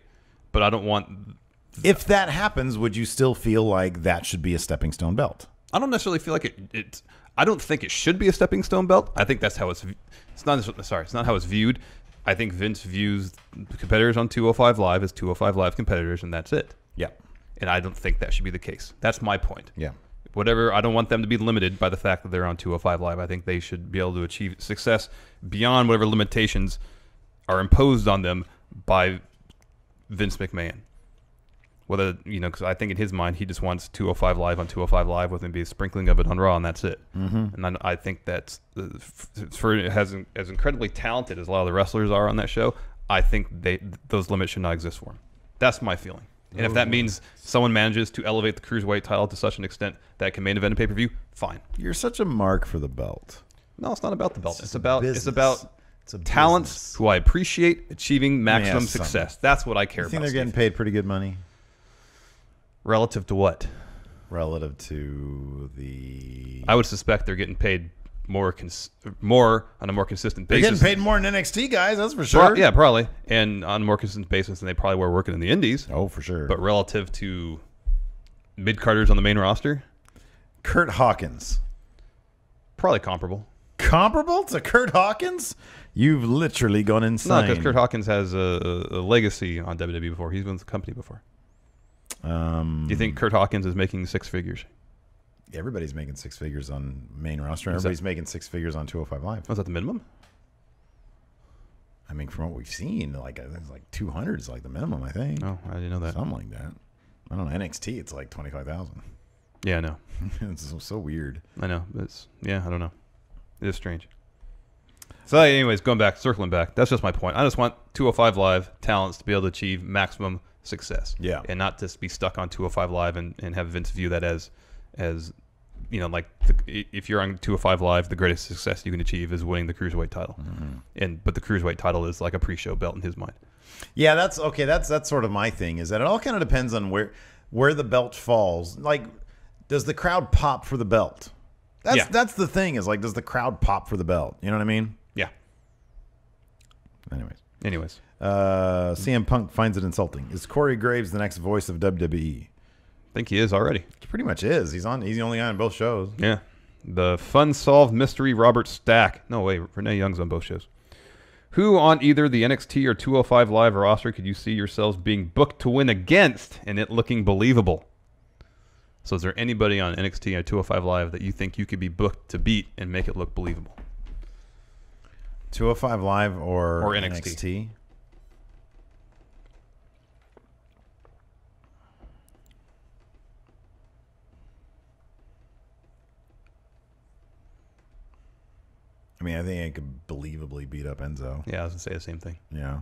But I don't want. If that happens, would you still feel like that should be a stepping stone belt? I don't necessarily feel like it. I don't think it should be a stepping stone belt. I think that's how it's. It's not how it's viewed. I think Vince views competitors on 205 Live as 205 Live competitors, and that's it. Yeah. And I don't think that should be the case. That's my point. Yeah. Whatever, I don't want them to be limited by the fact that they're on 205 Live. I think they should be able to achieve success beyond whatever limitations are imposed on them by Vince McMahon. Whether, because I think in his mind, he just wants 205 Live on 205 Live with maybe a sprinkling of it on Raw, and that's it. Mm-hmm. And I think that's, for as incredibly talented as a lot of the wrestlers are on that show, I think those limits should not exist for him. That's my feeling. And if that means someone manages to elevate the Cruiserweight title to such an extent that it can main event a pay-per-view, fine. You're such a mark for the belt. No, it's not about the belt. It's about talents who I appreciate achieving maximum success. That's what I care about. You think they're getting paid pretty good money? Relative to what? Relative to the... I would suspect they're getting paid more on a more consistent basis. They're getting paid more than NXT guys, that's for sure. Yeah, probably. And on a more consistent basis than they probably were working in the indies. Oh, for sure. But relative to mid-carders on the main roster? Kurt Hawkins. Probably comparable. comparable to Kurt Hawkins? You've literally gone insane. No, because Kurt Hawkins has a legacy on WWE before. He's been with the company before. Do you think Kurt Hawkins is making 6 figures? Everybody's making 6 figures on main roster. Everybody's making 6 figures on 205 Live. Was that the minimum? I mean, from what we've seen, like it's like 200 is like the minimum, I think. Oh, I didn't know that. Something like that. I don't know. NXT, it's like 25,000. Yeah, I know. It's so weird. I know. I don't know. It is strange. So, anyways, circling back. That's just my point. I just want 205 Live talents to be able to achieve maximum success. Yeah. And not just be stuck on 205 Live and have Vince view that as you know, like if you're on 205 Live, the greatest success you can achieve is winning the Cruiserweight title. But the Cruiserweight title is like a pre-show belt in his mind. Yeah, that's okay. That's sort of my thing, is that it all kind of depends on where the belt falls. Like, does the crowd pop for the belt? That's the thing, is like, does the crowd pop for the belt? You know what I mean? Yeah. Anyways. CM Punk finds it insulting. Is Corey Graves the next voice of WWE? I think he is already. He pretty much is. He's the only guy on both shows. Yeah. The Fun Solved Mystery Robert Stack. No, wait. Renee Young's on both shows. Who on either the NXT or 205 Live roster could you see yourselves being booked to win against and it looking believable? So is there anybody on NXT or 205 Live that you think you could be booked to beat and make it look believable? 205 Live or NXT? I mean, I think I could believably beat up Enzo. Yeah, I was going to say the same thing. Yeah.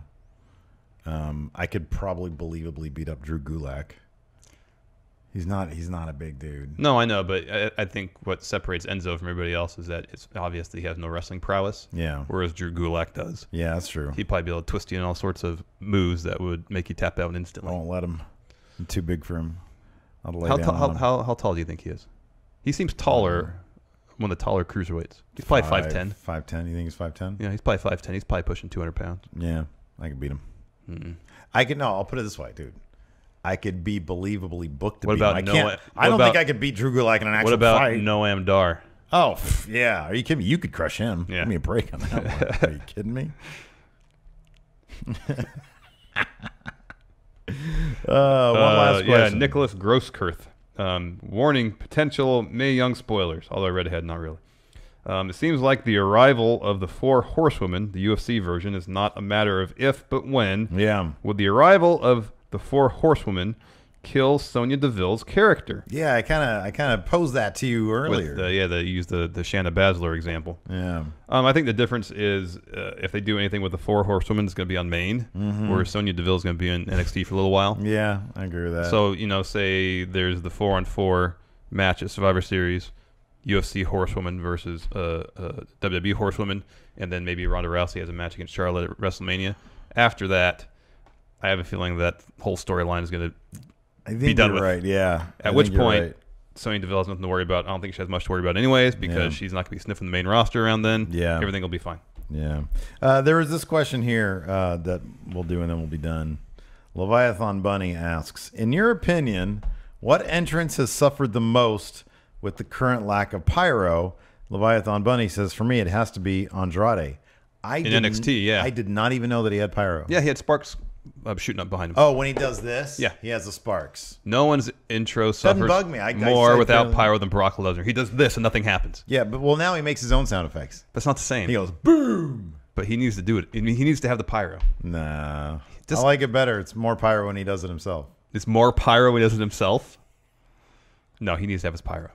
I could probably believably beat up Drew Gulak. He's not a big dude. No, I know, but I think what separates Enzo from everybody else is that it's obvious that he has no wrestling prowess. Yeah. Whereas Drew Gulak does. Yeah, that's true. He'd probably be able to twist you in all sorts of moves that would make you tap out instantly. I won't let him. I'm too big for him. How tall do you think he is? He seems taller. One of the taller cruiserweights. He's probably 5'10". 5'10". You think he's 5'10"? Yeah, he's probably 5'10". He's probably pushing 200 pounds. Yeah, I could beat him. I'll put it this way, dude. I could be believably booked to beat him. I don't think I could beat Drew Gulak in an actual fight. What about Noam Dar? Oh, yeah. Are you kidding me? You could crush him. Yeah. Give me a break on that one. Are you kidding me? One last question. Yeah, Nicholas Grosskirth. Warning, potential Mae Young spoilers. Although I read ahead, not really. It seems like the arrival of the 4 Horsewomen, the UFC version, is not a matter of if, but when. Yeah. Would the arrival of the 4 Horsewomen kill Sonya Deville's character? Yeah, I kind of posed that to you earlier. They used the Shanna Baszler example. Yeah. I think the difference is if they do anything with the 4 Horsewomen, it's going to be on main, where Sonya Deville is going to be in NXT for a little while. Yeah, I agree with that. So, say there's the 4-on-4 match at Survivor Series, UFC Horsewoman versus WWE Horsewoman, and then maybe Ronda Rousey has a match against Charlotte at WrestleMania. After that, I have a feeling that whole storyline is going to be done with. Right, yeah. At which point, Sonya Deville has nothing to worry about. I don't think she has much to worry about anyways, because she's not going to be sniffing the main roster around then. Yeah. Everything will be fine. Yeah. There was this question here that we'll do and then we'll be done. Leviathan Bunny asks, in your opinion, what entrance has suffered the most with the current lack of pyro? Leviathan Bunny says, for me, it has to be Andrade. In NXT, yeah. I did not even know that he had pyro. Yeah, he had sparks shooting up behind him. Oh, when he does this? Yeah. He has the sparks. No one's intro suffers bug me. more without pyro than Brock Lesnar. He does this and nothing happens. Yeah, but now he makes his own sound effects. That's not the same. He goes, boom. But he needs to do it. I mean, he needs to have the pyro. Nah. I like it better. It's more pyro when he does it himself. It's more pyro when he does it himself? No, he needs to have his pyro.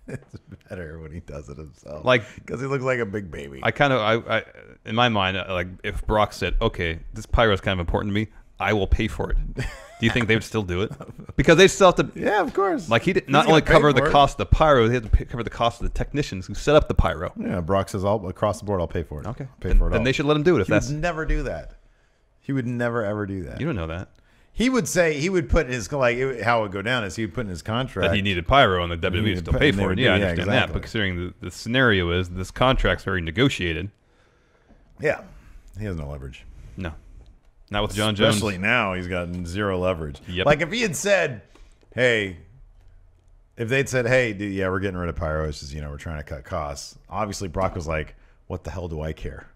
It's better when he does it himself. Because he looks like a big baby. I in my mind, if Brock said, okay, this pyro is kind of important to me, I will pay for it. Do you think they would still do it? Because they still have to. Yeah, of course. He did not only cover the cost of the pyro, they had to cover the cost of the technicians who set up the pyro. Yeah, Brock says, across the board, I'll pay for it. Okay. Pay for it all. Then they should let him do it. He would never do that. He would never, ever do that. You don't know that. He would put his, how it would go down is he would put in his contract that he needed pyro and the WWE would still pay for it. Yeah, I understand that. But considering the scenario is this contract's very negotiated. Yeah. He has no leverage. No. Not with John Jones. Especially now, he's got zero leverage. Yep. If he had said, hey, if they'd said, hey, dude, yeah, we're getting rid of pyro, it's just, we're trying to cut costs. Obviously, Brock was like, what the hell do I care?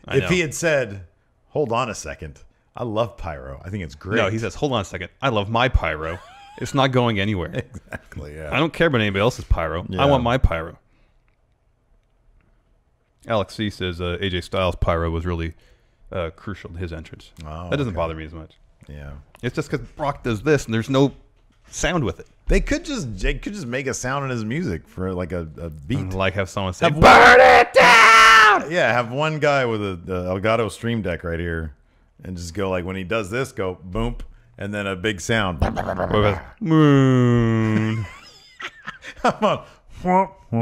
I if know. he had said, hold on a second, I love pyro. I think it's great. No, he says, hold on a second. I love my pyro. It's not going anywhere. Exactly, yeah. I don't care about anybody else's pyro. Yeah. I want my pyro. Alex C says AJ Styles' pyro was really crucial to his entrance. Oh, that doesn't bother me as much. Yeah. It's just because Brock does this and there's no sound with it. They could just make a sound in his music for like a beat. Like have someone say, burn it down! Yeah, have one guy with a Elgato Stream Deck right here and just go like when he does this, go boom, and then a big sound. Moon. Come on.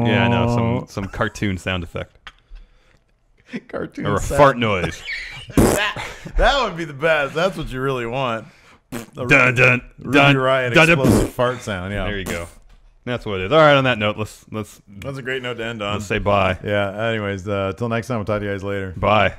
Yeah, I know. Some cartoon sound effect. Cartoon or a sound. fart noise. that would be the best. That's what you really want. Dun dun dun. Ryan dun, explosive fart sound. Yeah. There you go. That's what it is. All right. On that note, let's. That's a great note to end on. Let's say bye. Yeah. Anyways, till next time. We'll talk to you guys later. Bye.